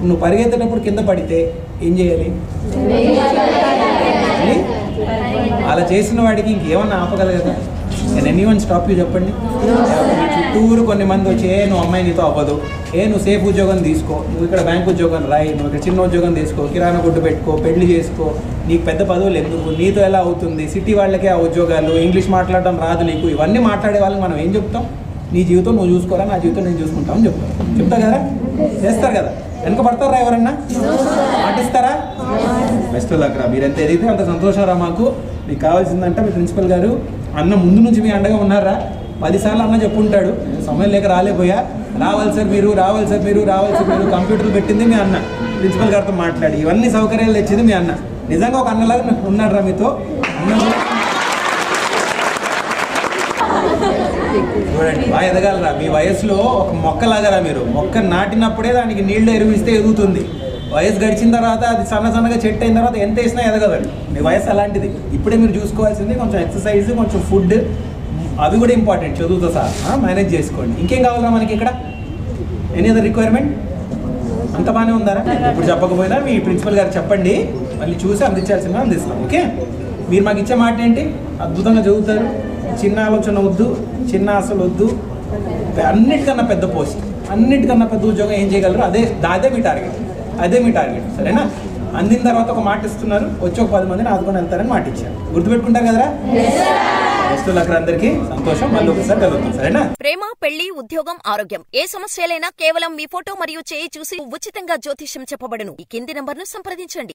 నువ్వు పరిగెత్తేటప్పుడు కింద పడితే ఏం చేయాలి? అలా చేసిన వాడికి ఇంకేమన్నా ఆపగలగదా? నేను ఎనీవన్ స్టాప్ యూ చెప్పండి. చుట్టూరు కొన్ని మంది వచ్చి నువ్వు అమ్మాయి నీతో అవ్వదు, నువ్వు సేఫ్ ఉద్యోగం తీసుకో, నువ్వు ఇక్కడ బ్యాంక్ ఉద్యోగం రాయి, నువ్వు ఇక్కడ చిన్న ఉద్యోగం తీసుకో, కిరాణా గుడ్డు పెట్టుకో, పెళ్లి చేసుకో, నీకు పెద్ద పదవులు ఎందుకు, నీతో ఎలా అవుతుంది, సిటీ వాళ్ళకే ఆ ఉద్యోగాలు, ఇంగ్లీష్ మాట్లాడడం రాదు నీకు, ఇవన్నీ మాట్లాడే వాళ్ళకి మనం ఏం చెప్తాం? నీ జీవితం నువ్వు చూసుకోరా, నా జీవితం నేను చూసుకుంటామని చెప్తా కదా? చేస్తారు కదా? వెనక పడతారా ఎవరన్నా? పాటిస్తారా? బెస్ట్ లక్ రా. మీరు ఎంత ఎదిగితే అంత సంతోషం రా. మాకు మీకు కావాల్సిందంటే మీ ప్రిన్సిపల్ గారు అన్న ముందు నుంచి మీ అండగా ఉన్నారా? 10 సార్లు అన్న చెప్పుంటాడు, సమయం లేక రాలేపోయా, రావాలి సార్ మీరు, రావాలి సార్ మీరు, రావాలి సార్ మీరు. కంప్యూటర్లు పెట్టింది మీ అన్న, ప్రిన్సిపల్ గారితో మాట్లాడి ఇవన్నీ సౌకర్యాలు తెచ్చింది మీ అన్న. నిజంగా ఒక అన్నలాగా ఉన్నాడు రా మీతో. చూడండి బాగా ఎదగాలరా. మీ వయసులో ఒక మొక్కలాగారా మీరు. మొక్క నాటినప్పుడే దానికి నీళ్లు ఎరువిస్తే ఎదుగుతుంది. వయసు గడిచిన తర్వాత అది సన్నగా చెట్టు అయిన తర్వాత ఎంత వేసినా ఎదగదండి. మీ వయసు అలాంటిది. ఇప్పుడే మీరు చూసుకోవాల్సింది కొంచెం ఎక్సర్సైజ్, కొంచెం ఫుడ్, అవి కూడా ఇంపార్టెంట్. చదువుతో సహా మేనేజ్ చేసుకోండి. ఇంకేం కావాలరా మనకి ఇక్కడ? Any other requirement? అంత బాగానే ఉందారా? ఇప్పుడు చెప్పకపోయినా మీ ప్రిన్సిపల్ గారు చెప్పండి, మళ్ళీ చూసి అందించాల్సిందిగా అందిస్తాం. ఓకే? మీరు మాకు ఇచ్చే మాట ఏంటి? అద్భుతంగా చదువుతారు, చిన్న ఆలోచన వద్దు, చిన్న ఆశలు వద్దు, అన్నిటికన్నా పెద్ద పోస్ట్, అన్నిటికన్నా పెద్ద ఉద్యోగం ఏం చేయగలరు? అదే మీ టార్గెట్, అదే మీ టార్గెట్. సరేనా? అందిన తర్వాత ఒక మాట ఇస్తున్నారు, వచ్చి ఒక 10 మందిని ఆదుకొని వెళ్తారని మాట ఇచ్చారు. గుర్తుపెట్టుకుంటారు కదరా? అందరికీ సంతోషం. మళ్ళీ ఒకసారి కలుగుతాం. సరేనా? ప్రేమ, పెళ్లి, ఉద్యోగం, ఆరోగ్యం, ఏ సమస్యలైనా కేవలం మీ ఫోటో మరియు చేయి చూసి ఉచితంగా జ్యోతిష్యం చెప్పబడును. ఈ కింది నంబర్ను సంప్రదించండి.